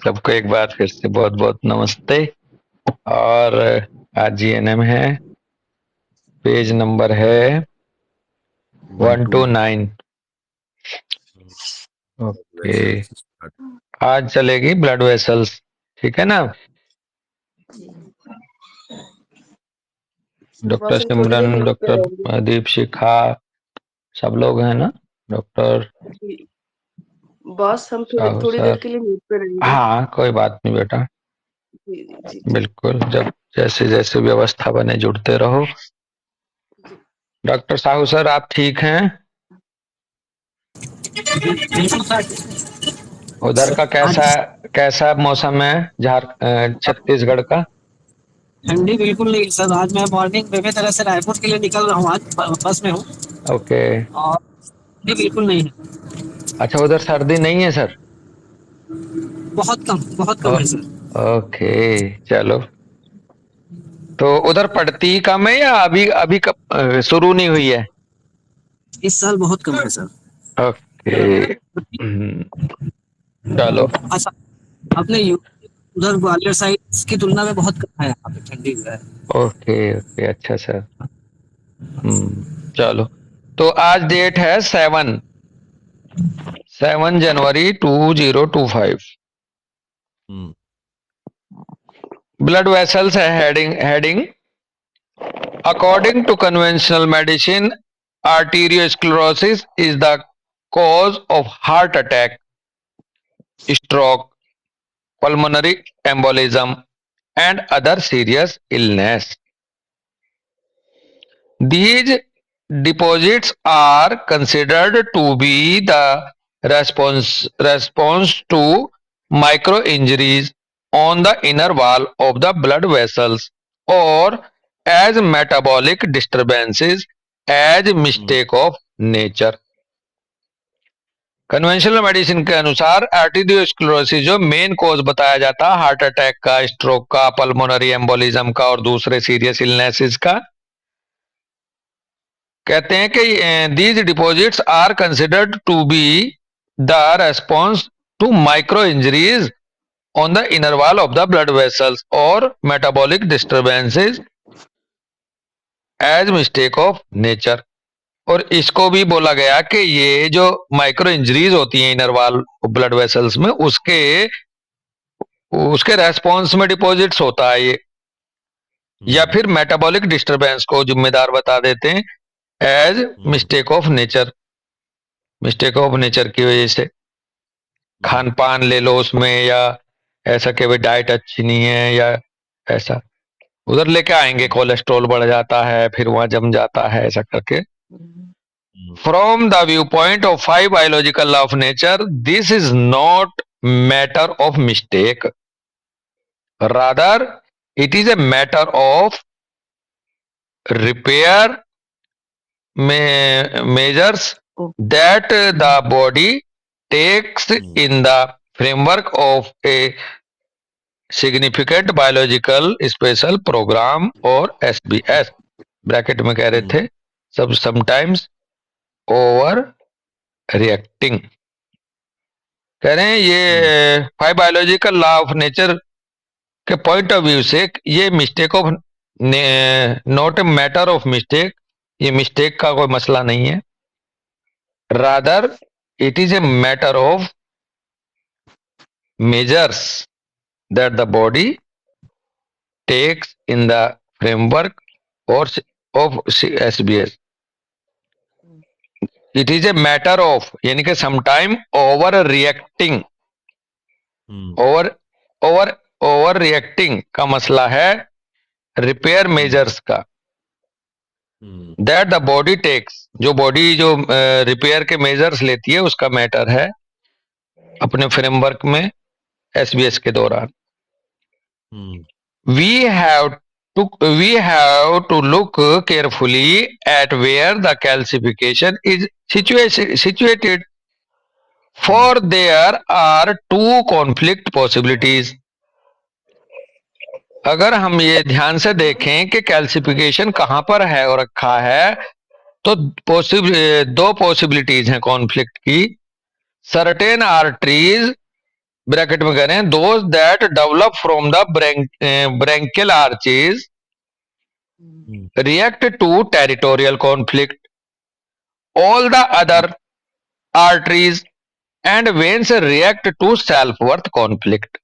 सबको एक बार फिर से बहुत बहुत नमस्ते। और आज जीएनएम है, पेज नंबर है one one two two nine. Nine okay. आज चलेगी ब्लड वेसल्स, ठीक है ना। डॉक्टर बस हम थोड़ी देर सिमरन, म्यूट पे डॉक्टर रहेंगे। प्रदीप, शिखा, सब लोग हैं ना। डॉक्टर जी, बॉस हम थोड़ी साहू थोड़ी देर सर। के लिए म्यूट पे रहेंगे। हाँ, कोई बात नहीं बेटा, जी जी जी जी। बिल्कुल। जब जैसे जैसे व्यवस्था बने जुड़ते रहो। डॉक्टर साहू सर, आप ठीक हैं? उधर का कैसा आज कैसा मौसम है छत्तीसगढ़ का? ठंडी बिल्कुल नहीं सर। आज मैं मॉर्निंग में तरह से रायपुर के लिए निकल रहा हूँ, आज बस में हूँ ओके। और ठंडी बिल्कुल नहीं है। अच्छा, उधर सर्दी नहीं है सर? बहुत ओ, कम है सर। ओके, चलो। तो उधर पड़ती कम है या अभी अभी शुरू नहीं हुई है? इस साल बहुत कम है सर। ओके। हम्म, चलो। अच्छा, अपने उधर ग्वालियर साइड की तुलना में बहुत कम है, यहाँ पे ठंडी जो है। ओके ओके, अच्छा सर। चलो। तो आज डेट है 7 जनवरी 2025। ब्लड वेसल्स है heading. According to conventional medicine, arteriosclerosis is the cause of heart attack, stroke, pulmonary embolism, and other serious illness. These deposits are considered to be the response to micro injuries on the inner wall of the blood vessels, or as metabolic disturbances as mistake of nature. Conventional medicine के अनुसार arteriosclerosis जो main cause बताया जाता है heart attack का, stroke का, pulmonary embolism का और दूसरे सीरियस इलनेसेस का, कहते हैं कि these deposits are considered to be the response to micro injuries on the inner wall of the blood vessels और metabolic disturbances as mistake of nature. और इसको भी बोला गया कि ये जो माइक्रो इंजरीज होती हैं इनर वॉल ब्लड वेसल्स में, उसके उसके रेस्पॉन्स में डिपॉजिट्स होता है ये, या फिर मेटाबॉलिक डिस्टरबेंस को जिम्मेदार बता देते हैं as mistake of nature. Mistake of nature की वजह से खान पान ले लो उसमें, या ऐसा कि भाई डाइट अच्छी नहीं है, या ऐसा उधर लेके आएंगे कोलेस्ट्रॉल बढ़ जाता है, फिर वहां जम जाता है, ऐसा करके। From the view point of 5 laws of nature, this is not matter of mistake, rather it is a matter of repair measures that the body takes in the framework of a significant biological special program और SBS। Bracket में कह रहे थे सब sometimes over reacting. कह रहे हैं ये 5 लॉ ऑफ नेचर के पॉइंट ऑफ व्यू से ये mistake of not a matter of mistake, ये मिस्टेक का कोई मसला नहीं है, rather it is a matter of measures that the body takes in the framework और of SBS। It is a matter of यानी कि sometime over reacting, over over over reacting का मसला है रिपेयर मेजर्स का, दैट द बॉडी टेक्स, जो body जो repair के मेजर्स लेती है उसका मैटर है अपने फ्रेमवर्क में SBS के दौरान। We have to look carefully at where the calcification is situated, for there are two conflict possibilities। अगर हम ये ध्यान से देखें कि कैल्सिफिकेशन कहां पर है और रखा है, तो दो पॉसिबिलिटीज हैं कॉन्फ्लिक्ट की। सर्टेन आर्टरीज ब्रैकेट में कह रहे हैं those that develop from the branchial arches react to territorial conflict. All the other arteries and veins react to self-worth conflict.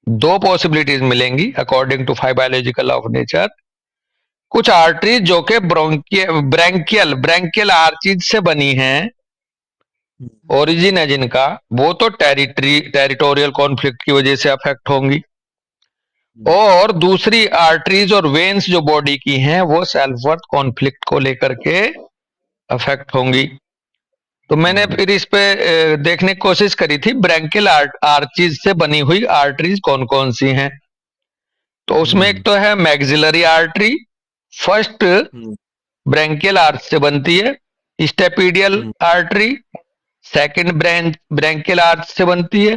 दो पॉसिबिलिटीज मिलेंगी according to biological of nature. कुछ arteries जो कि branchial Archies से बनी हैं, ओरिजिन है जिनका, वो तो टेरिटोरियल कॉन्फ्लिक्ट की वजह से अफेक्ट होंगी, और दूसरी आर्टरीज और वेन्स जो बॉडी की हैं वो सेल्फ वर्थ कॉन्फ्लिक्ट को लेकर के अफेक्ट होंगी। तो मैंने फिर इस पे देखने की कोशिश करी थी ब्रैंकियल आर्चीज से बनी हुई आर्टरीज कौन कौन सी हैं। तो उसमें एक तो है maxillary artery, first branchial arch से बनती है। Stapedial artery second branchial arch से बनती है।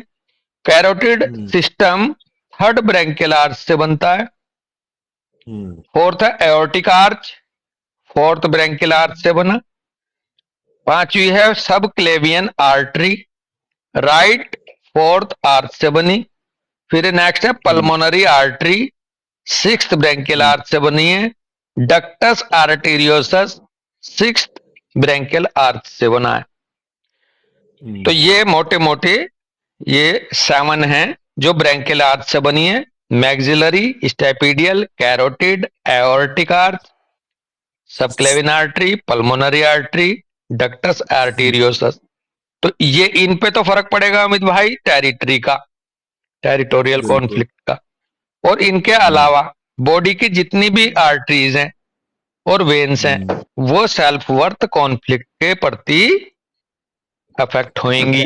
Carotid system third branchial arch से बनता है। फोर्थ है aortic arch, fourth branchial arch से बना। पांचवी है सब क्लेवियन आर्टरी, राइट फोर्थ आर्च से बनी। फिर नेक्स्ट है pulmonary artery, sixth branchial arch से बनी है। Ductus arteriosus sixth branchial arch से बना है। तो ये मोटे मोटे ये 7 हैं जो ब्रैंकियल आर्च से बनी है। Maxillary, stapedial, carotid, aortic arch, subclavian artery, pulmonary artery, ductus arteriosus. तो ये इन पे तो फर्क पड़ेगा अमित भाई टेरिटरी का, टेरिटोरियल कॉन्फ्लिक्ट का। और इनके अलावा बॉडी की जितनी भी आर्टरीज हैं और वेन्स हैं वो सेल्फ वर्थ कॉन्फ्लिक्ट के प्रति अफेक्ट होंगी।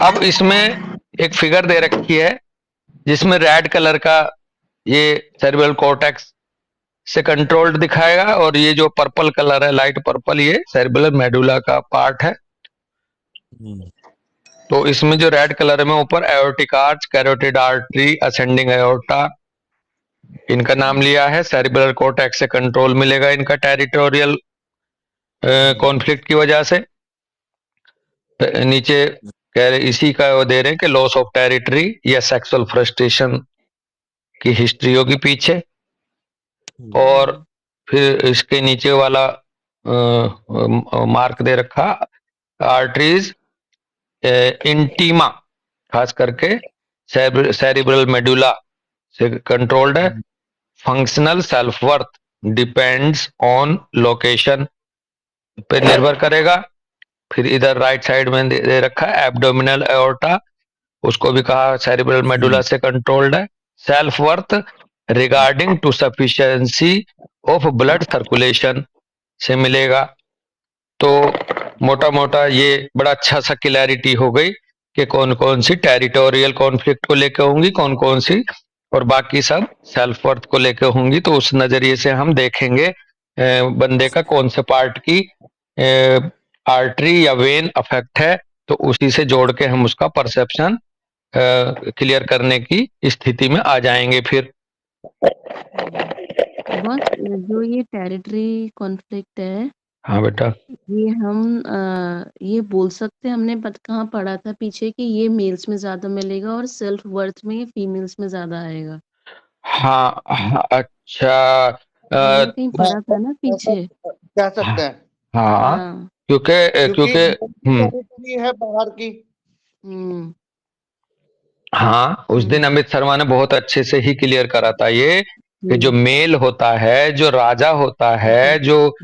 अब इसमें एक फिगर दे रखी है जिसमें रेड कलर का ये सेरिब्रल कॉर्टेक्स से कंट्रोल्ड दिखाएगा, और ये जो पर्पल कलर है लाइट पर्पल ये सेरिब्रल मेडुला का पार्ट है। तो इसमें जो रेड कलर में ऊपर aortic arch, carotid artery, ascending aorta, इनका नाम लिया है। सेरिब्रल कॉर्टेक्स से कंट्रोल मिलेगा इनका टेरिटोरियल कॉन्फ्लिक्ट की वजह से। नीचे कह रहे इसी का वो दे रहे हैं कि लॉस ऑफ टेरिटरी या सेक्सुअल फ्रस्ट्रेशन की हिस्ट्री होगी पीछे। और फिर इसके नीचे वाला मार्क दे रखा आर्टरीज इंटीमा खास करके सेरिब्रल मेडुला से कंट्रोल्ड है। Functional self worth depends on location पे निर्भर करेगा। फिर इधर राइट साइड में दे रखा है एब्डोमिनल एओर्टा, उसको भी कहा सेरिब्रल मेडुला से कंट्रोल्ड है। Self worth regarding to sufficiency of blood circulation से मिलेगा। तो मोटा मोटा ये बड़ा अच्छा सा क्लैरिटी हो गई कि कौन कौन सी टेरिटोरियल कॉन्फ्लिक्ट को लेकर होंगी, कौन कौन सी और बाकी सब सेल्फ वर्थ को लेकर होंगी। तो उस नजरिए से हम देखेंगे बंदे का कौन से पार्ट की आर्टरी या वेन अफेक्ट है, तो उसी से जोड़ के हम उसका परसेप्शन क्लियर करने की स्थिति में आ जाएंगे। फिर बस जो ये टेरिटरी कॉन्फ्लिक्ट है, हाँ बेटा, ये हम ये बोल सकते हैं, हमने कहाँ पढ़ा था पीछे कि ये मेल्स में ज्यादा मिलेगा और सेल्फ वर्थ में फीमेल्स में ज्यादा आएगा। हाँ, हाँ अच्छा, हमने कहीं पढ़ा था ना पीछे। कह सकते हैं। हाँ हाँ। क्योंकि टेरिटरी है बाहर की। हाँ उस दिन अमित शर्मा ने बहुत अच्छे से ही क्लियर करा था ये कि जो मेल होता है, जो राजा होता है, जो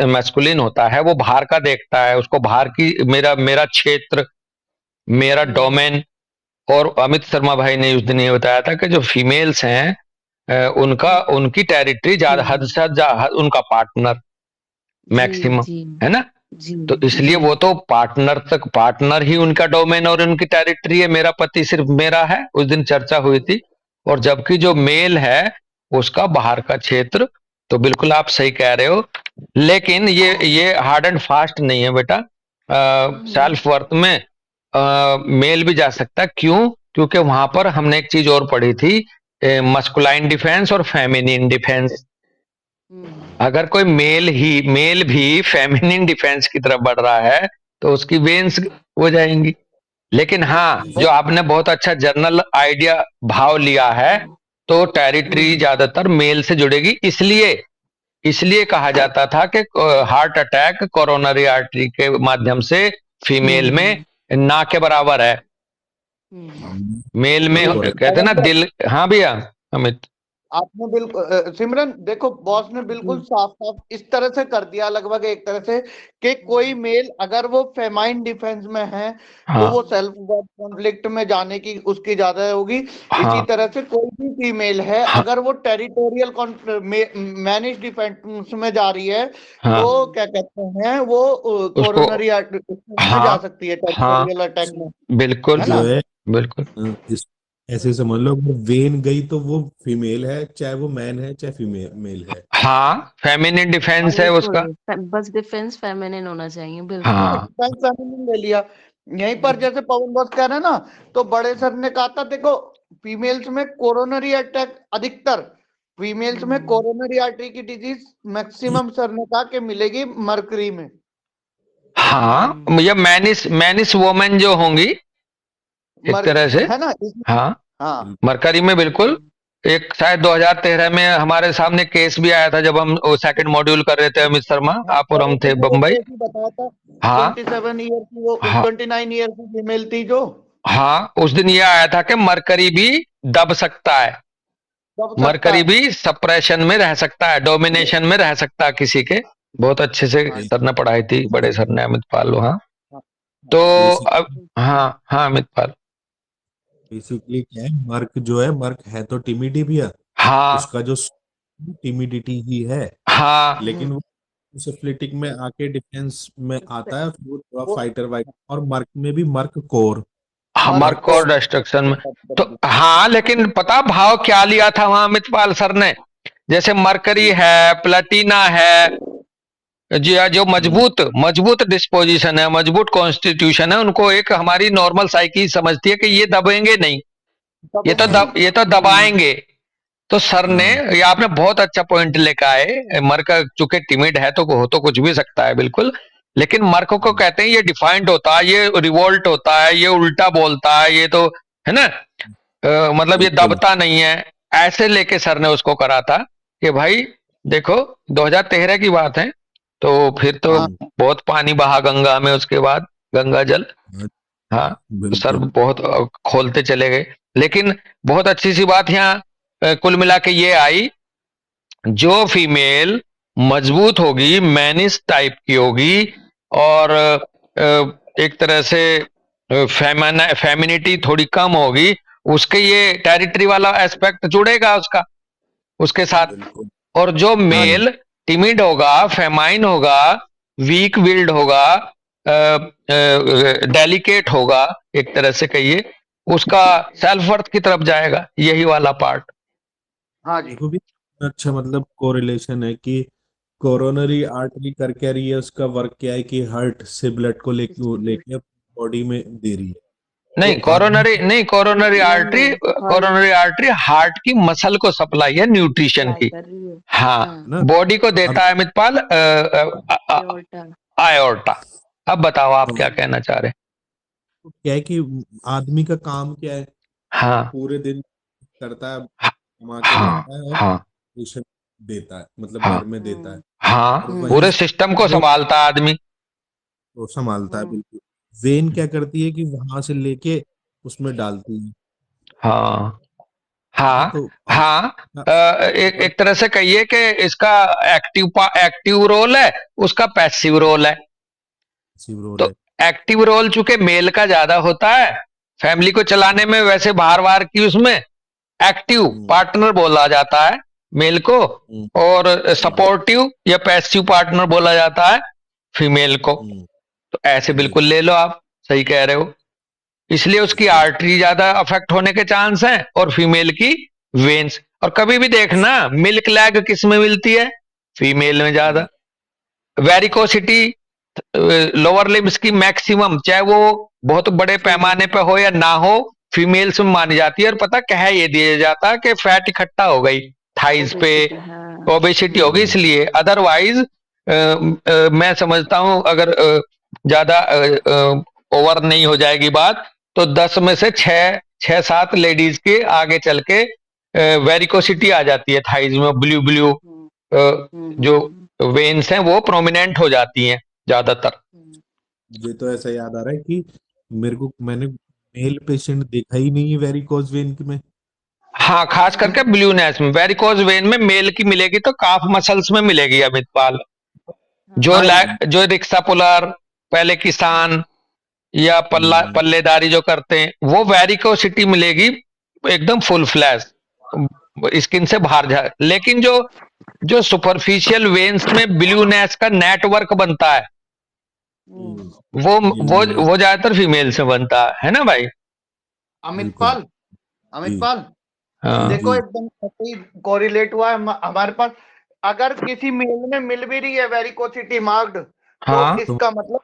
मैस्कुलिन होता है, वो बाहर का देखता है, उसको बाहर की मेरा क्षेत्र, मेरा डोमेन। और अमित शर्मा भाई ने उस दिन ये बताया था कि जो फीमेल्स हैं उनकी टेरिटरी ज्यादा हद से ज्यादा उनका पार्टनर मैक्सिमम है ना। तो इसलिए वो तो पार्टनर ही उनका डोमेन और उनकी टेरिटरी है। मेरा पति सिर्फ मेरा है, उस दिन चर्चा हुई थी। और जबकि जो मेल है उसका बाहर का क्षेत्र। तो बिल्कुल आप सही कह रहे हो, लेकिन ये हार्ड एंड फास्ट नहीं है बेटा। सेल्फ वर्थ में मेल भी जा सकता है। क्यों? क्योंकि वहां पर हमने एक चीज और पढ़ी थी, मस्कुलाइन डिफेंस और फेमिनिन डिफेंस। अगर कोई मेल भी फेमिनिन डिफेंस की तरफ बढ़ रहा है तो उसकी वेन्स हो जाएंगी। लेकिन हाँ, जो आपने बहुत अच्छा जनरल आइडिया भाव लिया है, तो टेरिटरी ज्यादातर मेल से जुड़ेगी। इसलिए कहा जाता था कि हार्ट अटैक कोरोनरी आर्टरी के माध्यम से फीमेल में ना के बराबर है, मेल में कहते हैं ना दिल। हाँ भैया अमित, आपने बिल्कुल सिमरन देखो, बॉस ने बिल्कुल साफ साफ इस तरह से कर दिया, लगभग एक तरह से, कि कोई मेल अगर वो फेमाइन डिफेंस में है तो हाँ वो सेल्फ कॉन्फ्लिक्ट में जाने की उसकी ज्यादा होगी। हाँ इसी तरह से कोई भी फीमेल है हाँ अगर वो टेरिटोरियल मैनेज डिफेंस में जा रही है हाँ तो क्या कहते हैं वो उसको कोरोनरी में जा हाँ सकती है, हाँ टेरिटोरियल अटैक में, बिल्कुल है जो ना। है बिल्कुल। इस ऐसे समझ लो, अगर वेन गई तो वो फीमेल है, चाहे वो मैन है चाहे फीमेल मेल है। हाँ, फेमिनिन डिफेंस है उसका। बस डिफेंस फेमिनिन होना चाहिए, बिल्कुल। हाँ डिफेंस फेमिनिन ले लिया। यहीं पर जैसे पवन बॉस कह रहे हैं ना, तो बड़े सर ने कहा था देखो, फीमेल्स में कोरोनरी अटैक अधिकतर, फीमेल्स में कोरोनरी आर्टरी की डिजीज मैक्सिमम सर ने कहा कि मिलेगी मरकरी में। हाँ, ये मैनिस वोमेन जो होंगी एक तरह से, है ना। हाँ हाँ मरकरी में बिल्कुल। एक शायद 2013 में हमारे सामने केस भी आया था, जब हम सेकंड मॉड्यूल कर रहे थे, अमित शर्मा आप और हम थे बम्बई। बताया था, हाँ 27 ईयर की वो, हाँ 29 ईयर की फीमेल थी जो, हाँ, उस दिन ये आया था कि मरकरी भी दब सकता है, मरकरी भी सप्रेशन में रह सकता है, डोमिनेशन में रह सकता है किसी के। बहुत अच्छे से सर ने पढ़ाई थी, बड़े सर ने, अमित पाल। हाँ तो अब हाँ हाँ अमित पाल, बेसिकली क्या है, मर्क जो है, मर्क है तो टिमिड ही भैया, हाँ उसका जो टिमिडिटी ही है, हाँ लेकिन वो सिफिलिटिक में आके डिफेंस में आता है, फिर वो थोड़ा फाइटर वाइटर, और मर्क में भी मर्क कोर, हाँ, मर्क और डिस्ट्रक्शन में। तो हाँ, लेकिन पता भाव क्या लिया था वहां अमित पाल सर ने? जैसे मरकरी है, प्लेटिना है, जी जो मजबूत मजबूत डिस्पोजिशन है, मजबूत कॉन्स्टिट्यूशन है, उनको एक हमारी नॉर्मल साइकी समझती है कि ये दबेंगे नहीं, ये तो दबाएंगे। तो सर ने, ये आपने बहुत अच्छा पॉइंट लेकर आए, मर्क चूंकि टिमिड है तो हो तो कुछ भी सकता है बिल्कुल, लेकिन मर्क को कहते हैं ये डिफाइंड होता है, ये रिवोल्ट होता है, ये उल्टा बोलता है, ये तो है ना, मतलब ये दबता नहीं है। ऐसे लेके सर ने उसको करा था कि भाई देखो 2013 की बात है, तो फिर तो बहुत पानी बहा गंगा में उसके बाद, गंगा जल। हाँ तो सर बहुत खोलते चले गए। लेकिन बहुत अच्छी सी बात यहाँ कुल मिला के ये आई, जो फीमेल मजबूत होगी, मैनिस टाइप की होगी, और एक तरह से फेमिनिटी थोड़ी कम होगी, उसके ये टेरिटरी वाला एस्पेक्ट जुड़ेगा उसके साथ। और जो मेल टिमिड होगा, फेमाइन होगा, वीक विल्ड होगा, डेलिकेट होगा, एक तरह से कहिए, उसका सेल्फ वर्थ की तरफ जाएगा, यही वाला पार्ट। हाँ जी, देखो भी अच्छा, मतलब कोरिलेशन है कि कोरोनरी आर्टरी कर क्या रही है, उसका वर्क क्या है कि हार्ट से ब्लड को लेके बॉडी में दे रही है। नहीं कोरोनरी आर्टरी हार्ट की मसल को सप्लाई है, न्यूट्रिशन की। हाँ बॉडी को देता है अमितपाल आयोर्टा। अब बताओ आप क्या कहना चाह रहे हैं? तो क्या है कि आदमी का काम क्या है, हाँ पूरे दिन करता है, कमा के हाँ लाता है और हाँ पेशेंट देता है, मतलब हाँ घर में देता है, हाँ, और वहीं पूरे सिस्टम को संभालता है आदमी। तो संभालता है। बिल्कुल, वेन क्या करती है कि वहां से लेके उसमें डालती है। हाँ हाँ तो हाँ, एक तरह से कहिए कि इसका एक्टिव रोल है, उसका पैसिव रोल है। तो एक्टिव रोल चूंकि मेल का ज्यादा होता है, फैमिली को चलाने में, वैसे बार की उसमें एक्टिव पार्टनर बोला जाता है मेल को, और सपोर्टिव या पैसिव पार्टनर बोला जाता है फीमेल को। तो ऐसे बिल्कुल ले लो आप, सही कह रहे हो। इसलिए उसकी आर्टरी ज्यादा अफेक्ट होने के चांस हैं, और फीमेल की वेन्स। और कभी भी देखना, मिल्क लैग किस में मिलती है? फीमेल में ज्यादा। वेरिकोसिटी लोअर लिम्स की मैक्सिमम, चाहे वो बहुत बड़े पैमाने पे हो या ना हो, फीमेल्स में मानी जाती है। और पता क्या है, ये दिया जाता है कि फैट इकट्ठा हो गई थाइज पे, ओबेसिटी होगी, इसलिए। अदरवाइज मैं समझता हूं, अगर ज्यादा ओवर नहीं हो जाएगी बात, तो 10 में से 6-7 लेडीज के आगे चल के वेरिकोसिटी आ जाती है थाइज में, ब्लू ब्लू जो वेन्स हैं वो प्रोमिनेंट हो जाती हैं ज्यादातर। मुझे तो ऐसा याद आ रहा है कि मैंने मेल पेशेंट देखा ही नहीं है वेरिकोज वेन में। हाँ, खास करके ब्लूनेस में। वेरिकोज वेन में मेल की मिलेगी तो काफ मसल्स में मिलेगी अमित पाल। जो रिक्शा पुलर, पहले किसान या पल्लेदारी जो करते हैं, वो वेरिकोसिटी मिलेगी एकदम फुल फ्लैश, स्किन से बाहर जा। लेकिन जो सुपरफिशियल वेन्स में ब्लूनेस का नेटवर्क बनता है, वो ज्यादातर फीमेल से बनता है ना भाई? अमित पाल हाँ। देखो एकदम सही कोरिलेट हुआ है हमारे पास। अगर किसी मेल में मिल भी रही है वेरिकोसिटी मार्क्ड, हाँ, तो इसका मतलब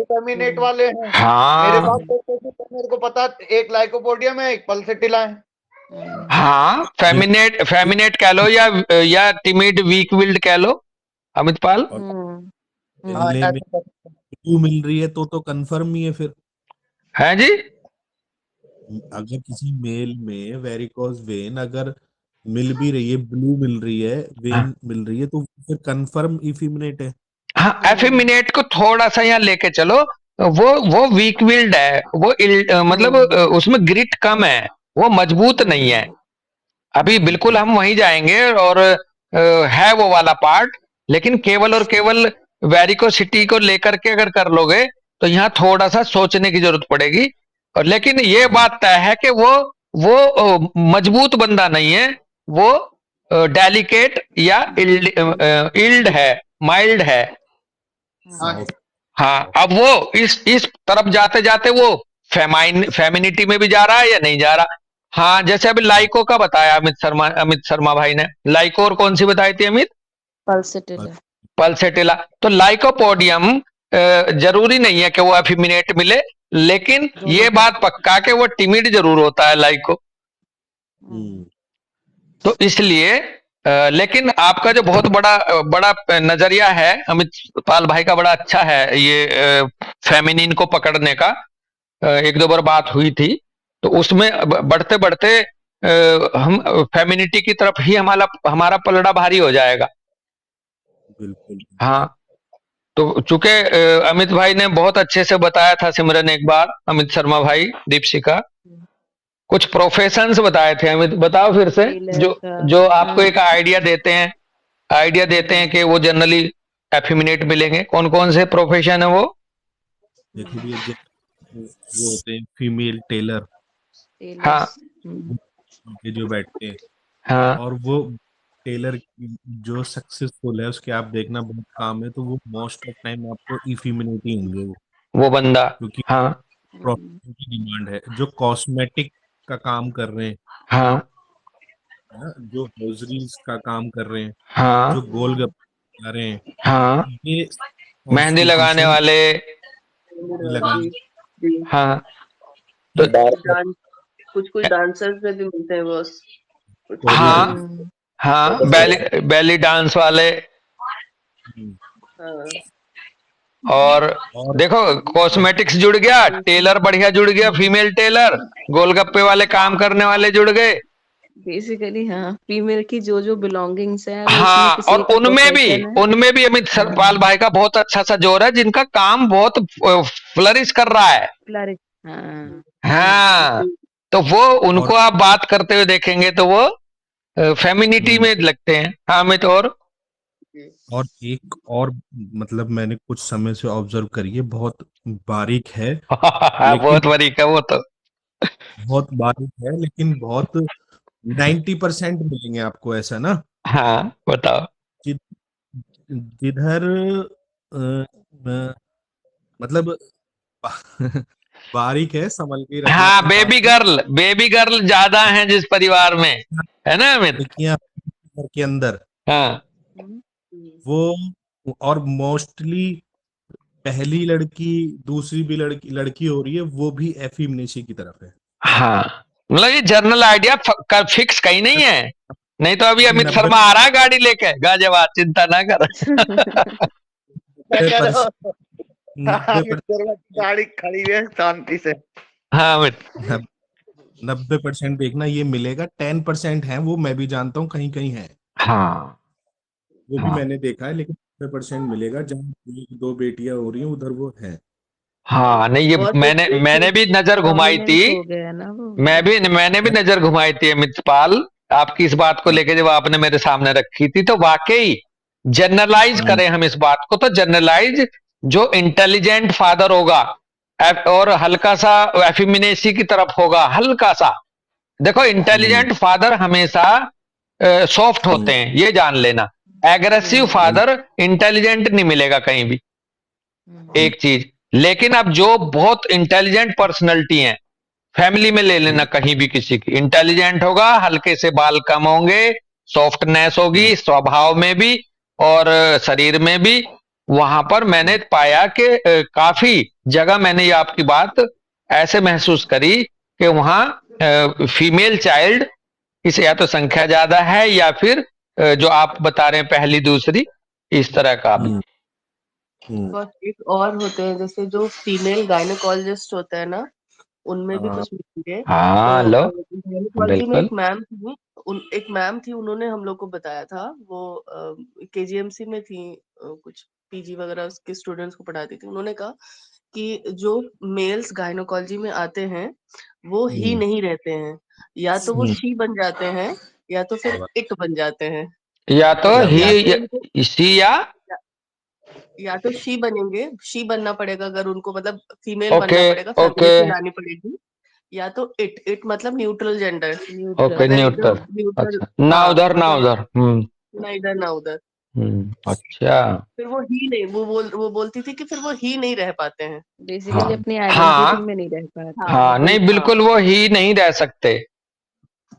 फेमिनेट वाले हैं। हाँ, मेरे पास तो मेरे को पता एक लाइकोपोडियम है, एक पल्सेटिला है। हाँ, फेमिनेट कह लो या टिमिड वीक विल्ड कह लो अमित पाल। मिल रही है तो कंफर्म ही है फिर। है जी। अगर किसी मेल में वेरिकोज वेन अगर मिल भी रही है, ब्लू मिल रही है, वेन मिल रही है, तो फिर कंफर्म इफिमिनेट है। हाँ, एफिमिनेट को थोड़ा सा यहाँ लेके चलो, वो वीक विल्ड है, वो मतलब उसमें ग्रिट कम है, वो मजबूत नहीं है। अभी बिल्कुल हम वहीं जाएंगे और है वो वाला पार्ट, लेकिन केवल और केवल वेरिकोसिटी को लेकर के अगर कर लोगे तो यहाँ थोड़ा सा सोचने की जरूरत पड़ेगी। और लेकिन ये बात तय है कि वो मजबूत बंदा नहीं है, वो डेलिकेट या इल्ड है, माइल्ड है। हाँ, अब वो इस तरफ जाते जाते वो फेमिनिटी में भी जा रहा है या नहीं जा रहा। हाँ, जैसे अभी लाइको का बताया अमित शर्मा भाई ने। लाइको और कौन सी बताई थी अमित? पल्सेटिला। तो लाइकोपोडियम जरूरी नहीं है कि वो एफिमिनेट मिले, लेकिन ये बात पक्का कि वो टिमिड जरूर होता है लाइको। तो इसलिए लेकिन आपका जो बहुत बड़ा नजरिया है अमित पाल भाई का, बड़ा अच्छा है ये फेमिनिन को पकड़ने का। एक दो बार बात हुई थी, तो उसमें बढ़ते बढ़ते हम फेमिनिटी की तरफ ही हमारा पलड़ा भारी हो जाएगा। बिल्कुल। हाँ, तो चूंकि अमित भाई ने बहुत अच्छे से बताया था सिमरन, एक बार अमित शर्मा भाई, दीपशिका, कुछ प्रोफेशंस बताए थे। अमित बताओ फिर से, जो आपको एक आइडिया देते हैं कि वो जनरली एफिमिनेट मिलेंगे। कौन कौन से प्रोफेशन है वो? देखो भैया, वो होते हैं फीमेल टेलर। हाँ, जो बैठते हैं। हाँ, और वो टेलर जो सक्सेसफुल है, उसके आप देखना बहुत काम है, तो वो मोस्ट ऑफ टाइम आपको इफिमिनेटी होंगे वो बंदा। क्योंकि हाँ, प्रॉफिट की डिमांड है। जो कॉस्मेटिक का काम कर रहे हैं, हाँ, जो हॉजरीज का काम कर रहे हैं, हाँ, जो गोलगप्पे खा रहे हैं, हाँ, ये मेहंदी लगाने वाले, हाँ, तो कुछ डांसर्स में भी मिलते हैं बॉस। हाँ, हाँ, बेली डांस वाले। और देखो, कॉस्मेटिक्स जुड़ गया, टेलर बढ़िया जुड़ गया, फीमेल टेलर, गोलगप्पे वाले काम करने वाले जुड़ गए। बेसिकली हाँ, फीमेल की जो बिलोंगिंग्स है, हाँ, और उनमें भी अमित पाल भाई का बहुत अच्छा सा जोर है, जिनका काम बहुत फ्लरिश कर रहा है। हाँ, तो वो उनको आप बात करते हुए देखेंगे तो वो फेमिनिटी में लगते हैं। हाँ अमित। और एक और मतलब मैंने कुछ समय से ऑब्जर्व करी है, बहुत बारीक है। बहुत बारीक है वो तो, बहुत बारीक है, लेकिन बहुत 90% मिलेंगे आपको, ऐसा ना। हाँ, बताओ। जिधर मतलब बारीक है, संभल के रखना। हाँ, बेबी गर्ल ज्यादा है जिस परिवार में, है ना अमित? लड़कियां घर के अंदर, हाँ, वो और मोस्टली पहली लड़की दूसरी भी लड़की हो रही है, वो भी एफिमिनेसी की तरफ है। हाँ, मतलब ये जनरल आइडिया फिक्स कहीं नहीं है। नहीं तो अभी अमित शर्मा आ रहा है गाड़ी लेके गाजियाबाद, चिंता ना कर। गाड़ी खड़ी है शांति से। हाँ अमित। 90% देखना ये मिलेगा, 10% है वो, मैं भी जानता हूँ कहीं कहीं है, हाँ वो भी हाँ मैंने देखा है, लेकिन 90% मिलेगा जहाँ एक दो बेटियां हो रही हैं उधर वो है। हाँ, नहीं ये और मैंने भी नजर घुमाई थी, डोमिनेंट हो गया ना वो। मैंने भी नजर घुमाई थी अमितपाल आपकी इस बात को लेकर, जब आपने मेरे सामने रखी थी, तो वाकई जनरलाइज करें हम इस बात को, तो जनरलाइज जो इंटेलिजेंट फादर होगा और हल्का सा एफिमिनेसी की तरफ होगा, हल्का सा, देखो इंटेलिजेंट फादर हमेशा सॉफ्ट होते हैं, ये जान लेना। एग्रेसिव फादर इंटेलिजेंट नहीं मिलेगा कहीं भी, एक चीज। लेकिन अब जो बहुत इंटेलिजेंट पर्सनैलिटी है फैमिली में ले लेना, कहीं भी किसी की इंटेलिजेंट होगा, हल्के से बाल कम होंगे, सॉफ्टनेस होगी स्वभाव में भी और शरीर में भी, वहां पर मैंने पाया कि काफी जगह मैंने ये आपकी बात ऐसे महसूस करी कि वहां फीमेल चाइल्ड की या तो संख्या ज्यादा है, या फिर जो आप बता रहे हैं पहली दूसरी, इस तरह का भी। बस एक और होते हैं, जैसे जो फीमेल गायनेकोलॉजिस्ट होते हैं ना, उनमें भी कुछ मिलेंगे। हाँ तो लो, गायनेकोलॉजी में बिल्कुल। एक मैम थी, उन्होंने हम लोग को बताया था, वो केजीएमसी में थी, कुछ पीजी वगैरह उसके स्टूडेंट्स को पढ़ाती थी। उन्होंने कहा कि जो मेल्स गायनेकोलॉजी में आते हैं वो ही नहीं रहते हैं, या तो वो शी बन जाते हैं या तो फिर इट बन जाते हैं। या तो मतलब ही इसी या तो शी बनेंगे, शी बनना पड़ेगा अगर उनको, मतलब फीमेल ओके बनना पड़ेगा, ओके फेमिनिटी लानी पड़ेगी, या तो इट मतलब न्यूट्रल जेंडर, ओके, अगर न्यूट्रल। एकदम न्यूट्रल, अच्छा, ना हाँ उधर ना मतलब उधर। ना इधर ना उधर। अच्छा। फिर वो ही नहीं, वो बोलती थी कि फिर वो ही नहीं रह पाते हैं। बेसिकली हाँ अपनी हाँ आइडेंटिटी में नहीं रह पाते हाँ हाँ, हैं। नहीं बिल्कुल वो ही नहीं रह सकते।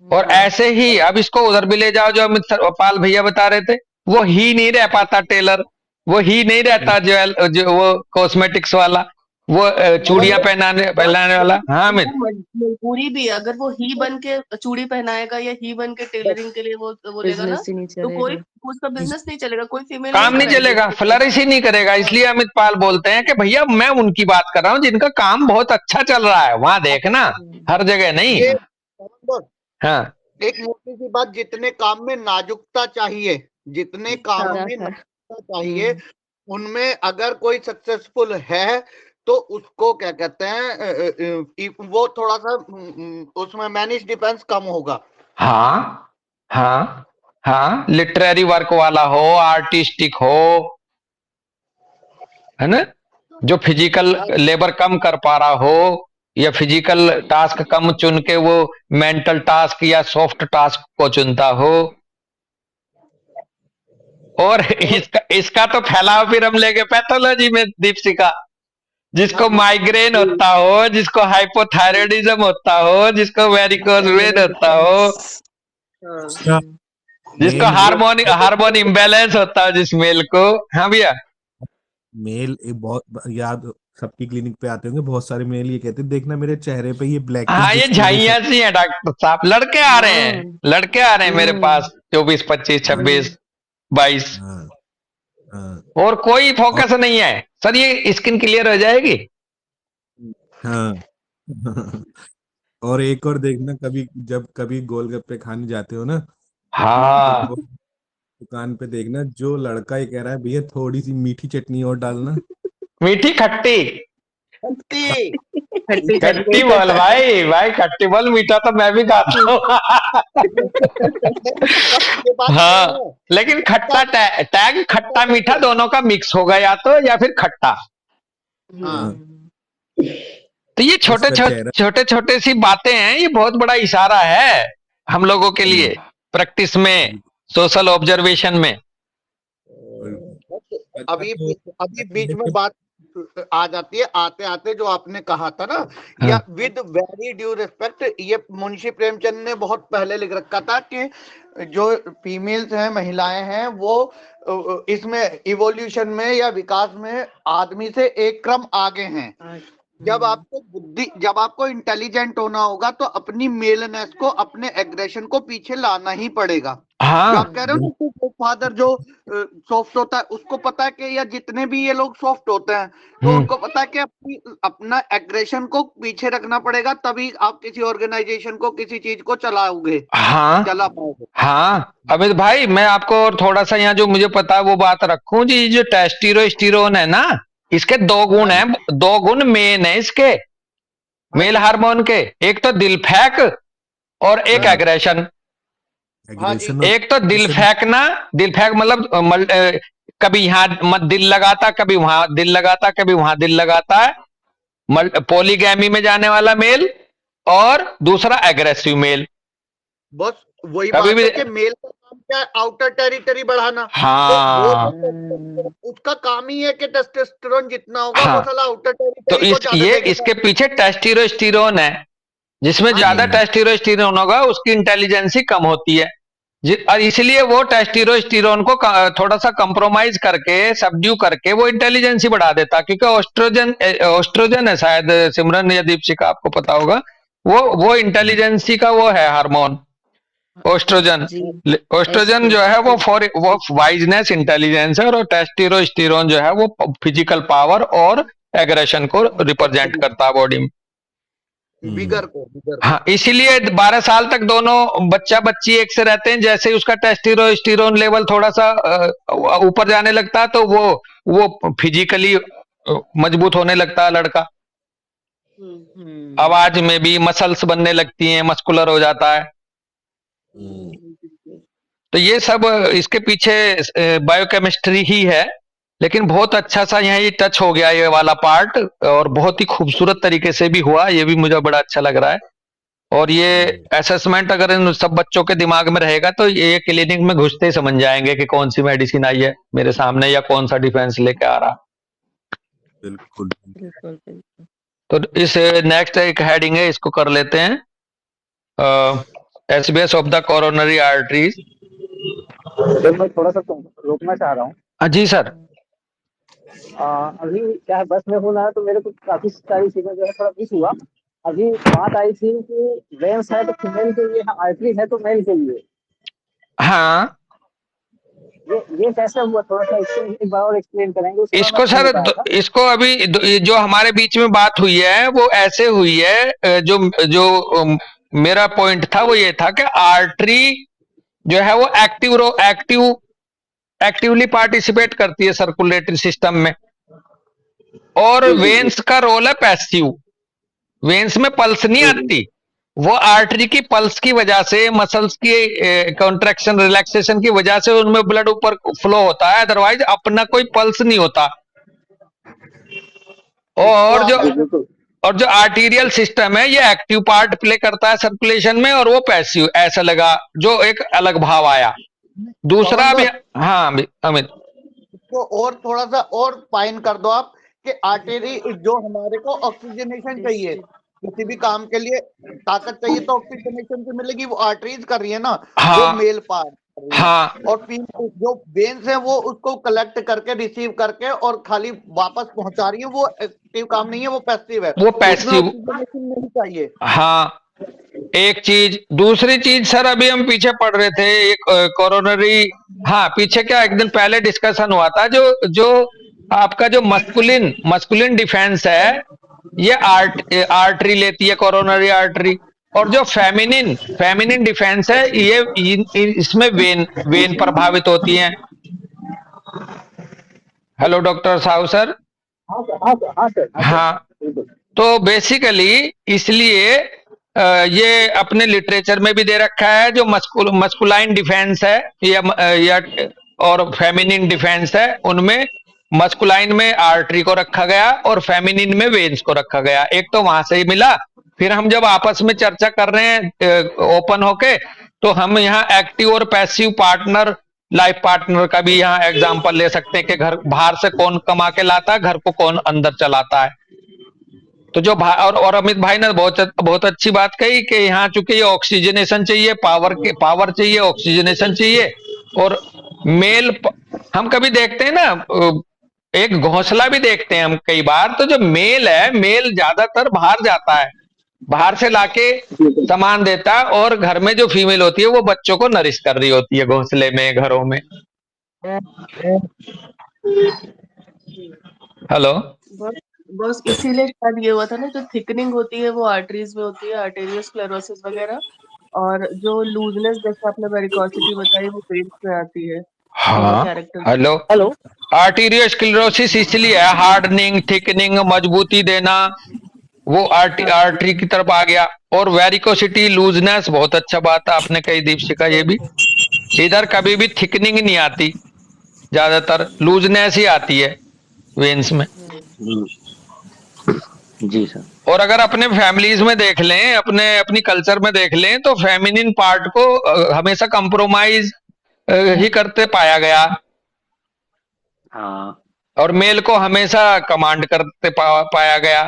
और हाँ ऐसे ही अब इसको उधर भी ले जाओ, जो अमित पाल भैया बता रहे थे, वो ही नहीं रह पाता टेलर, वो ही नहीं रहता जो वो कॉस्मेटिक्स वाला, वो चूड़ियां और पहनाने वाला। हाँ अमित। मजबूरी भी है, अगर वो ही बन के चूड़ी पहनाएगा या ही बन के टेलरिंग के लिए वो बोलेगा ना, बिजनेस ही नहीं तो कोई चलेगा। उसका बिजनेस नहीं चलेगा, कोई फीमेल काम नहीं नहीं कराएगी चलेगा, उसके साथ। फ्लरिश ही नहीं करेगा। इसलिए अमित पाल बोलते हैं कि भैया मैं उनकी बात कर रहा हूं जिनका काम बहुत अच्छा चल रहा है, वहां देखना, हर जगह नहीं। ये हाँ एक मोटी सी बात, जितने काम में नाजुकता चाहिए, जितने काम हाँ में नाजुकता चाहिए, उनमें अगर कोई सक्सेसफुल है तो उसको क्या कहते हैं, वो थोड़ा सा उसमें मैनेज डिफेंस कम होगा। हाँ हाँ हाँ, लिटरेरी वर्क वाला हो, आर्टिस्टिक हो, है ना, जो फिजिकल लेबर कम कर पा रहा हो, या फिजिकल टास्क कम चुन के वो मेंटल टास्क या सॉफ्ट टास्क को चुनता हो। और इसका इसका तो फैलाव फिर हम लेके पैथोलॉजी में, दीपशिका, जिसको माइग्रेन होता हो, जिसको हाइपोथायराइडिज्म होता हो, जिसको वेरिकोज वेन होता हो, हाँ जिसको मेल हार्मोन इम्बैलेंस होता हो, जिस मेल को। हाँ भैया। मेल एक बहुत याद, सबकी क्लिनिक पे आते होंगे बहुत सारे मेल, ये कहते हैं देखना मेरे चेहरे पे ये ब्लैकिश हाँ, ये जिसकी वजह से झाइयां सी हैं डॉक्टर साहब, लड़के आ रहे हैं, लड़के आ रहे हैं मेरे पास, 24 25 26 22, हाँ हाँ और कोई और फोकस नहीं है सर, ये स्किन क्लियर हो जाएगी। हाँ और एक और देखना, कभी जब कभी गोलगप्पे खाने जाते हो ना, तो हाँ, वो दुकान पे देखना, जो लड़का ये कह रहा है भैया थोड़ी सी मीठी चटनी और डालना, मीठी खट्टी, खट्टी खट्टी चटनी। बोल भाई, भाई खट्टी बोल, मीठा तो मैं भी खाता हूँ। ये बात क्या हाँ, है? लेकिन खट्टा टैग खट्टा मीठा दोनों का मिक्स होगा, या तो या फिर खट्टा। हाँ तो ये छोटे उसका छोटे चेहरा छोटे छोटे सी बातें हैं, ये बहुत बड़ा इशारा है हम लोगों के लिए प्रैक्टिस में, सोशल ऑब्जर्वेशन में। अभी अभी बीच में बात आ जाती है, आते आते जो आपने कहा था ना, या विद वेरी ड्यू रिस्पेक्ट, ये मुंशी प्रेमचंद ने बहुत पहले लिख रखा था कि जो फीमेल्स हैं, महिलाएं हैं, वो इसमें इवोल्यूशन में या विकास में आदमी से एक क्रम आगे हैं। जब आपको इंटेलिजेंट होना होगा तो अपनी मेलनेस को, अपने एग्रेशन को पीछे लाना ही पड़ेगा। जो हाँ आप कह रहे हो ना, फादर जो सॉफ्ट होता है उसको पता है कि, या जितने भी ये लोग सॉफ्ट होते हैं तो उनको पता है कि अपना एग्रेशन को पीछे रखना पड़ेगा, तभी आप किसी ऑर्गेनाइजेशन को, किसी चीज को चला पाओगे। हाँ अमित भाई, मैं आपको और थोड़ा सा यहाँ जो मुझे पता है वो बात रखूं जी। जो टेस्टिरोस्टेरोन है ना, इसके दो गुण हैं, दो गुण मेन है इसके मेल हार्मोन के। एक तो दिल फेंक और एक एग्रेशन। एक तो दिल फेंकना, दिल फेंक मतलब कभी यहाँ दिल लगाता, कभी वहां दिल लगाता, कभी वहां दिल लगाता है, पॉलीगैमी में जाने वाला मेल। और दूसरा एग्रेसिव मेल। बस वही कभी बात भी है कि मेल का काम क्या है, आउटर टेरिटरी बढ़ाना। हाँ तो उसका काम ही है कि टेस्टोस्टेरोन जितना होगा वो साला आउटर तो टेरिटरी को ज्यादा ये देगा। इसके पीछे टेस्टिरोस्टेरोन है, जिसमें ज्यादा टेस्टिरोस्टेरोन होगा उसकी इंटेलिजेंसी कम होती है। और इसलिए वो टेस्टिरोस्टेरोन को थोड़ा सा कंप्रोमाइज करके, सबड्यू करके वो इंटेलिजेंसी बढ़ा देता। क्योंकि ऑस्ट्रोजन है शायद, सिमरन या दीपशिका आपको पता होगा, वो इंटेलिजेंसी का वो है हार्मोन, ऑस्ट्रोजन। ऑस्ट्रोजन जो है वो वाइजनेस, इंटेलिजेंस है, और टेस्टिरोस्टेरोन जो है वो फिजिकल पावर और एग्रेशन को रिप्रेजेंट करता है बॉडी में। बिगर को। हाँ, इसीलिए 12 साल तक दोनों बच्चा बच्ची एक से रहते हैं। जैसे ही उसका टेस्टिरोस्टेरोन लेवल थोड़ा सा ऊपर जाने लगता है तो वो फिजिकली मजबूत होने लगता है लड़का। आवाज में भी मसल्स बनने लगती हैं, मस्कुलर हो जाता है। तो ये सब इसके पीछे बायोकेमिस्ट्री ही है। लेकिन बहुत अच्छा सा यहाँ ये टच हो गया ये वाला पार्ट, और बहुत ही खूबसूरत तरीके से भी हुआ, ये भी मुझे बड़ा अच्छा लग रहा है। और ये असेसमेंट अगर इन सब बच्चों के दिमाग में रहेगा तो ये क्लिनिक में घुसते ही समझ जाएंगे कि कौन सी मेडिसिन आई है मेरे सामने, या कौन सा डिफेंस लेके आ रहा। बिल्कुल। तो इस नेक्स्ट एक हेडिंग है, इसको कर लेते हैं, SBS of the coronary arteries. मैं थोड़ा सा रोकना चाह रहा हूँ। जी सर। अभी क्या है, बस में फोन आया तो मेरे को काफी सारी चीजें जो है थोड़ा मिस हुआ। अभी बात आई थी कि वेन्स है तो फीमेल के लिए, आर्टरी है तो मेल के लिए। हाँ, ये कैसे हुआ, थोड़ा सा एक बार और एक्सप्लेन करेंगे? इसको सर इसको अभी जो हमारे बीच में बात हुई है वो ऐसे हुई है। जो मेरा पॉइंट था वो ये था कि आर्टरी जो है वो एक्टिवली पार्टिसिपेट करती है सर्कुलेटरी सिस्टम में, और वेन्स का रोल है पैसिव। वेन्स में पल्स नहीं आती, वो आर्टरी की पल्स की वजह से, मसल्स की कॉन्ट्रैक्शन रिलैक्सेशन की वजह से उनमें ब्लड ऊपर फ्लो होता है, अदरवाइज अपना कोई पल्स नहीं होता। और जो आर्टीरियल सिस्टम है ये एक्टिव पार्ट प्ले करता है सर्कुलेशन में, और वो पैसिव। ऐसा लगा, जो एक अलग भाव आया। दूसरा भी, हाँ अमित, इसको और थोड़ा सा और फाइन कर दो आप कि आर्टरी, जो हमारे को ऑक्सीजनेशन चाहिए, किसी भी काम के लिए ताकत चाहिए तो ऑक्सीजनेशन से मिलेगी, वो आर्टरीज कर रही है ना। हाँ, वो मेल पार्ट। हाँ, और जो वेन्स है वो उसको कलेक्ट करके, रिसीव करके और खाली वापस पहुंचा रही है। वो एक्टिव काम नहीं है, वो पैसिव है। वो पैसिव नहीं चाहिए। हाँ, एक चीज। दूसरी चीज सर, अभी हम पीछे पढ़ रहे थे एक कोरोनरी, हाँ पीछे क्या एक दिन पहले डिस्कशन हुआ था, जो आपका जो मस्कुलिन डिफेंस है ये आर्टरी लेती है, कोरोनरी आर्टरी। और जो फेमिनिन डिफेंस है ये इसमें वेन प्रभावित होती हैं। Hello doctor Sahu sir. हाँ, तो बेसिकली इसलिए ये अपने लिटरेचर में भी दे रखा है, जो मस्कुलाइन डिफेंस है या और फेमिनिन डिफेंस है, उनमें मस्कुलाइन में आर्टरी को रखा गया और फेमिनिन में वेन्स को रखा गया। एक तो वहां से ही मिला। फिर हम जब आपस में चर्चा कर रहे हैं ओपन होके, तो हम यहाँ एक्टिव और पैसिव पार्टनर, लाइफ पार्टनर का भी यहाँ एग्जांपल ले सकते हैं कि घर बाहर से कौन कमा के लाता है, घर को कौन अंदर चलाता है। तो जो और अमित भाई ने बहुत अच्छी बात कही कि यहाँ चूंकि ये ऑक्सीजनेशन चाहिए, पावर चाहिए, ऑक्सीजनेशन चाहिए। और मेल, हम कभी देखते हैं ना एक घोंसला भी देखते हैं हम कई बार, तो जो मेल है, मेल ज्यादातर बाहर जाता है, बाहर से लाके सामान देता है, और घर में जो फीमेल होती है वो बच्चों को नरिश कर रही होती है घोंसले में, घरों में। हेलो। बस बस इसीलिए शायद ये हुआ था ना, जो थिकनिंग होती है वो आर्टरीज में होती है, आर्टेरियोस्क्लेरोसिस वगैरह, और जो लूजनेस जैसे आपने वेरिकोसिटी बताई वो वेन्स में आती है, दोनों हाँ। कैरेक्टर। हेलो। हेलो। आर्टीरियोस्क्लेरोसिस इसलिए है, हार्डनिंग, थिकनिंग, मजबूती देना, वो आर्टरी की तरफ आ गया। और वेरिकोसिटी, लूजनेस, बहुत अच्छा बात है आपने कही दीपशिका, ये भी इधर कभी भी थिकनिंग नहीं आती, ज्यादातर लूजनेस ही आती है वेन्स में। जी सर। और अगर अपने फैमिलीज में देख लें, अपनी कल्चर में देख लें, तो फेमिनिन पार्ट को हमेशा कंप्रोमाइज ही करते पाया गया, हाँ और मेल को हमेशा कमांड करते पाया गया।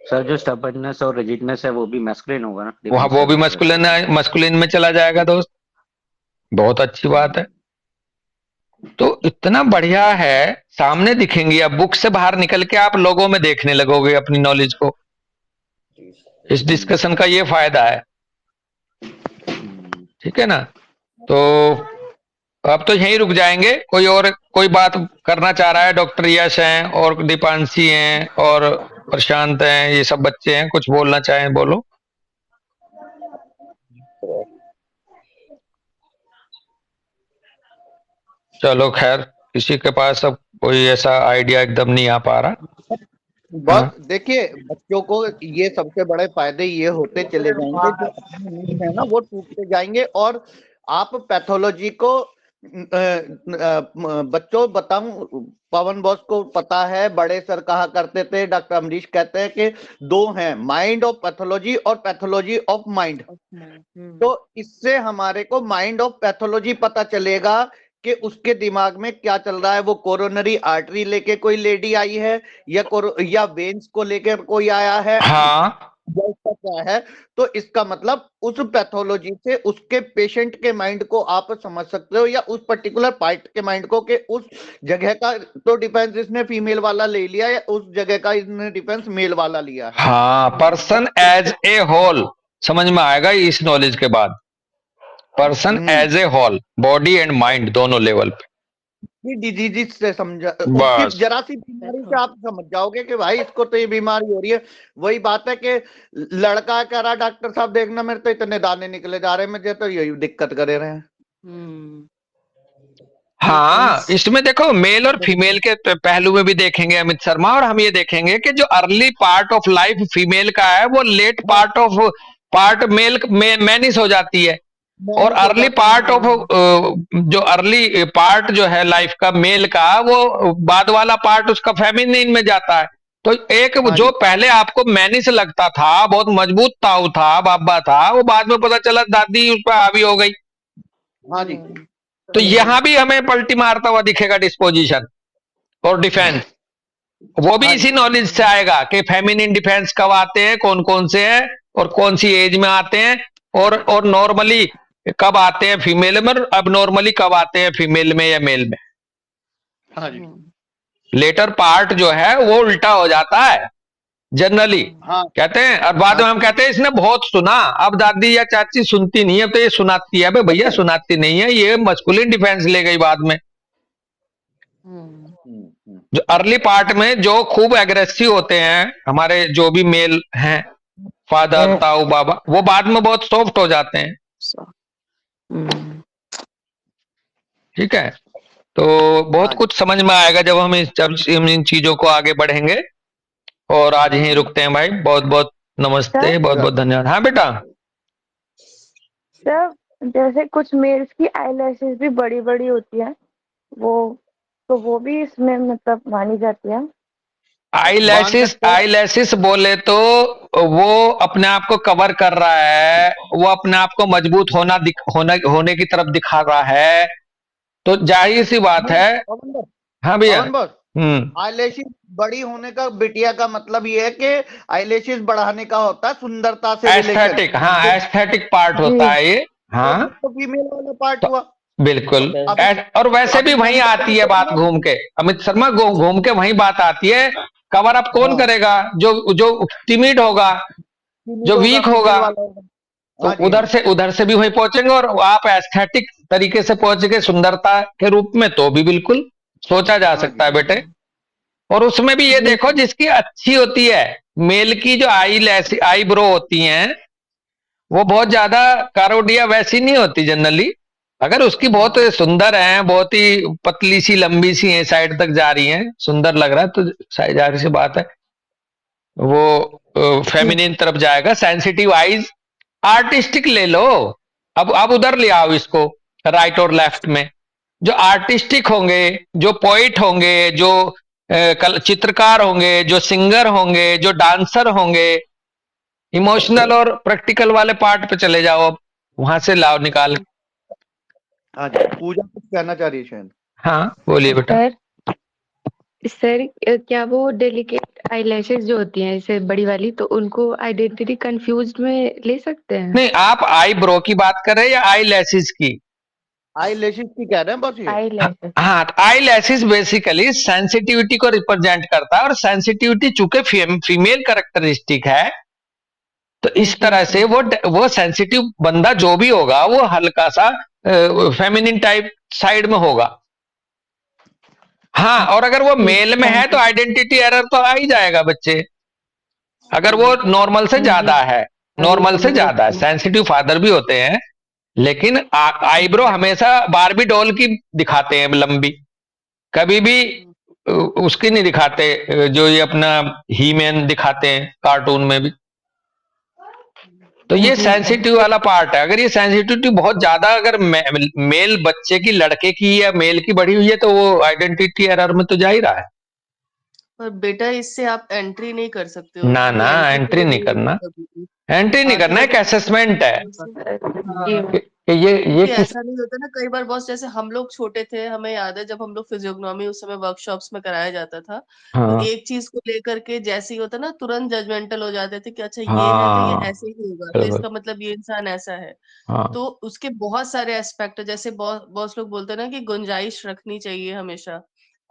सर, जो स्टबर्ननेस और रिजिडनेस है वो भी मैस्कुलिन होगा ना? वहां वो भी मस्कुलिन में चला जाएगा दोस्त, बहुत अच्छी बात है। तो इतना बढ़िया है, सामने दिखेंगी, अब बुक से बाहर निकल के आप लोगों में देखने लगोगे अपनी नॉलेज को। इस डिस्कशन का ये फायदा है, ठीक है ना? तो अब तो यहीं रुक जाएंगे, कोई बात करना चाह रहा है? डॉक्टर यश हैं, और दीपांशी हैं, और प्रशांत हैं, ये सब बच्चे हैं, कुछ बोलना चाहें बोलो। चलो खैर, किसी के पास अब कोई ऐसा आइडिया एकदम नहीं आ पा रहा। बस देखिए, बच्चों को ये सबसे बड़े फायदे ये होते चले जाएंगे, जो अपने नींव है ना वो टूटते जाएंगे, और आप पैथोलॉजी को बच्चों बताऊं, पवन बॉस को पता है, बड़े सर कहा करते थे, डॉक्टर अमरीश कहते हैं कि दो हैं, माइंड ऑफ पैथोलॉजी और पैथोलॉजी ऑफ माइंड। तो इससे हमारे को माइंड ऑफ पैथोलॉजी पता चलेगा कि उसके दिमाग में क्या चल रहा है। वो कोरोनरी आर्टरी लेके कोई लेडी आई है, या वेन्स को लेकर कोई आया है, हाँ, इसका क्या है। तो इसका मतलब उस पैथोलॉजी से उसके पेशेंट के माइंड को आप समझ सकते हो, या उस पर्टिकुलर पार्ट के माइंड को, कि उस जगह का तो डिफेंस इसने फीमेल वाला ले लिया, या उस जगह का इसने डिफेंस मेल वाला लिया है। हाँ, पर्सन एज ए होल समझ में आएगा इस नॉलेज के बाद। Person as a whole, body and mind दोनों लेवल पे। डिजीज से समझा, बस। उसकी जरा सी बीमारी से आप समझ जाओगे कि भाई इसको तो ये बीमारी हो रही है। वही बात है कि लड़का कह रहा डॉक्टर साहब देखना मेरे तो इतने दाने निकले जा रहे हैं, मुझे तो यही दिक्कत करे रहे हैं। हाँ, इसमें देखो मेल और फीमेल के पहलू में भी देखेंगे अमित शर्मा, और हम ये देखेंगे कि जो early part of life female का है वो लेट पार्ट मेल मैनिस हो जाती है, और अर्ली पार्ट ऑफ जो अर्ली पार्ट जो है लाइफ का मेल का, वो बाद वाला पार्ट उसका फेमिनिन में जाता है। तो एक जो पहले आपको मैनिस लगता था, बहुत मजबूत ताऊ था, बाबा था, वो बाद में पता चला दादी उस पर हावी हो गई। हाँ जी। तो यहां भी हमें पलटी मारता हुआ दिखेगा डिस्पोजिशन और डिफेंस, वो भी इसी नॉलेज से आएगा कि फेमिनिन डिफेंस कब आते हैं, कौन कौन से हैं, और कौन सी एज में आते हैं, और नॉर्मली कब आते हैं फीमेल में, और अब नॉर्मली कब आते हैं फीमेल में या मेल में। हाँ जी। लेटर पार्ट जो है वो उल्टा हो जाता है जनरली। हाँ। कहते हैं, और बाद में हम कहते हैं इसने बहुत सुना, अब दादी या चाची सुनती नहीं है, तो ये सुनाती है। भैया सुनाती नहीं है, ये मस्कुलिन डिफेंस ले गई बाद में। जो अर्ली पार्ट में जो खूब एग्रेसिव होते हैं हमारे जो भी मेल हैं, फादर, ताऊ, बाबा, वो बाद में बहुत सॉफ्ट हो जाते हैं। ठीक है, तो बहुत कुछ समझ में आएगा जब हम इन चीजों को आगे बढ़ेंगे। और आज यहीं रुकते हैं भाई, बहुत बहुत नमस्ते, बहुत बहुत धन्यवाद। हाँ बेटा। सर, जैसे कुछ मेल्स की आईलैशेस भी बड़ी बड़ी होती है, वो भी इसमें मतलब मानी जाती है। आईलैशेस बोले तो वो अपने आप को कवर कर रहा है, वो अपने आप को मजबूत होने की तरफ दिखा रहा है, तो जाहिर सी बात है। हाँ भैया। आईलैशेस बड़ी होने का बिटिया का मतलब ये है कि आईलैशेस बढ़ाने का होता है सुंदरता से, एस्थेटिक। हाँ, एस्थेटिक पार्ट होता है ये। हाँ, तो फीमेल वाला पार्ट हुआ। बिल्कुल। अभी और वैसे भी अभी वहीं मैंने आती है बात घूम के, अमित शर्मा घूम के वहीं बात आती है। कवर अप कौन हाँ करेगा? जो जो टिमिड होगा, फीमेल जो होगा, वीक फीमेल होगा। वाला होगा। तो हाँ जी, हाँ। उधर से भी वहीं पहुंचेंगे, और आप एस्थेटिक तरीके से पहुंच गए सुंदरता के रूप में, तो भी बिल्कुल सोचा जा हाँ सकता जी। है बेटे। और उसमें भी ये ये देखो, जिसकी अच्छी होती है, मेल की जो आई ब्रो होती हैं, वो बहुत ज्यादा कारोडिया वैसी नहीं होती जनरली। अगर उसकी बहुत सुंदर है, बहुत ही पतली सी लंबी सी है, साइड तक जा रही है, सुंदर लग रहा है, तो जाहिर सी बात है वो फेमिनिन तरफ जाएगा। सेंसिटिव आईज, आर्टिस्टिक ले लो। अब उधर ले आओ इसको, राइट और लेफ्ट में। जो आर्टिस्टिक होंगे, जो पोइट होंगे, जो चित्रकार होंगे, जो सिंगर होंगे, जो डांसर होंगे, इमोशनल और प्रैक्टिकल वाले पार्ट पे चले जाओ, अब वहां से लाओ निकाल। हाँ जी, पूजा कुछ कहना चाह रही है शायद। हाँ बोलिए बेटा। सर सर क्या वो डेलिकेट आईलैशेस जो होती हैं जैसे बड़ी वाली, तो उनको आइडेंटिटी कंफ्यूज में ले सकते हैं? नहीं, आप आई ब्रो की बात कर रहे हैं या आई लैसेस की? आई लैशेस की कह रहे हैं बस ये। आईलैशेस। हाँ, आई लैसेस बेसिकली सेंसिटिविटी को रिप्रेजेंट करता है, और सेंसिटिविटी चूंकि फीमेल कैरेक्टरिस्टिक है, तो इस तरह से वो सेंसिटिव बंदा जो भी होगा, वो हल्का सा फेमिनिन टाइप साइड में होगा। हाँ, और अगर वो मेल में है तो आइडेंटिटी एरर तो आ ही जाएगा बच्चे, अगर वो नॉर्मल से ज्यादा है। नॉर्मल से ज्यादा है, सेंसिटिव फादर भी होते हैं, लेकिन आईब्रो हमेशा बारबी डॉल की दिखाते हैं लंबी, कभी भी उसकी नहीं दिखाते, जो ये अपना ही मैन दिखाते हैं कार्टून में भी। तो ये सेंसिटिव वाला पार्ट है। अगर ये सेंसिटिविटी बहुत ज्यादा अगर मेल बच्चे की, लड़के की या मेल की बढ़ी हुई है, तो वो आइडेंटिटी एरर में तो जा ही रहा है। पर बेटा इससे आप एंट्री नहीं कर सकते हो, ना ये ना, एंट्री एंट्री नहीं करना, एंट्री नहीं करना, एक असेसमेंट है कि ये कि किस। ऐसा नहीं होता ना, कई बार बॉस, जैसे हम लोग छोटे थे, हमें याद है जब हम लोग फिजियोग्नोमी उस समय वर्कशॉप्स में कराया जाता था, तो हाँ एक चीज को लेकर के जैसे ही होता ना, तुरंत जजमेंटल हो जाते थे कि अच्छा ये है तो ये हाँ ऐसे ही होगा, तो बिल्कुल। इसका मतलब ये इंसान ऐसा है। हाँ तो उसके बहुत सारे एस्पेक्ट, जैसे बॉस लोग बोलते हैं ना कि गुंजाइश रखनी चाहिए हमेशा,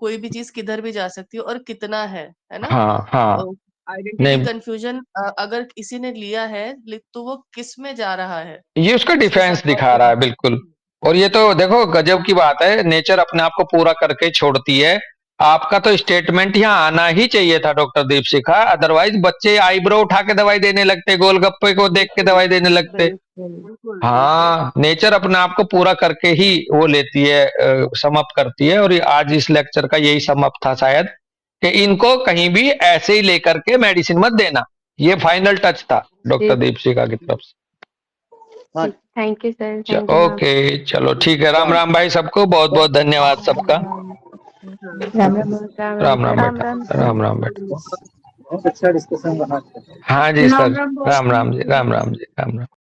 कोई भी चीज किधर भी जा सकती है और कितना है ना। हाँ हाँ। आइडेंटिटी नहीं, कंफ्यूजन अगर किसी ने लिया है तो वो किस में जा रहा है, ये उसका उसके डिफेंस साथ दिखा रहा है बिल्कुल। और ये तो देखो गजब की बात है, नेचर अपने आप को पूरा करके छोड़ती है। आपका तो स्टेटमेंट यहाँ आना ही चाहिए था डॉक्टर दीपशिखा, अदरवाइज बच्चे आईब्रो उठा के दवाई देने लगते, गोलगप्पे को देख के दवाई देने लगते। बिल्कुल। हाँ, नेचर अपने आप को पूरा करके ही वो लेती है, समाप्त करती है। और ये आज इस लेक्चर का यही समाप्त था शायद, कि इनको कहीं भी ऐसे ही लेकर के मेडिसिन मत देना। ये फाइनल टच था डॉक्टर दीपशिखा की तरफ से। Thank you sir, thank you ma'am. Okay चलो ठीक है, राम राम भाई सबको, बहुत बहुत धन्यवाद सबका। राम राम राम राम राम बेटा, राम राम राम बेटा। बहुत अच्छा डिस्कशन रहा। हाँ जी सर, राम राम जी, राम राम जी, राम राम।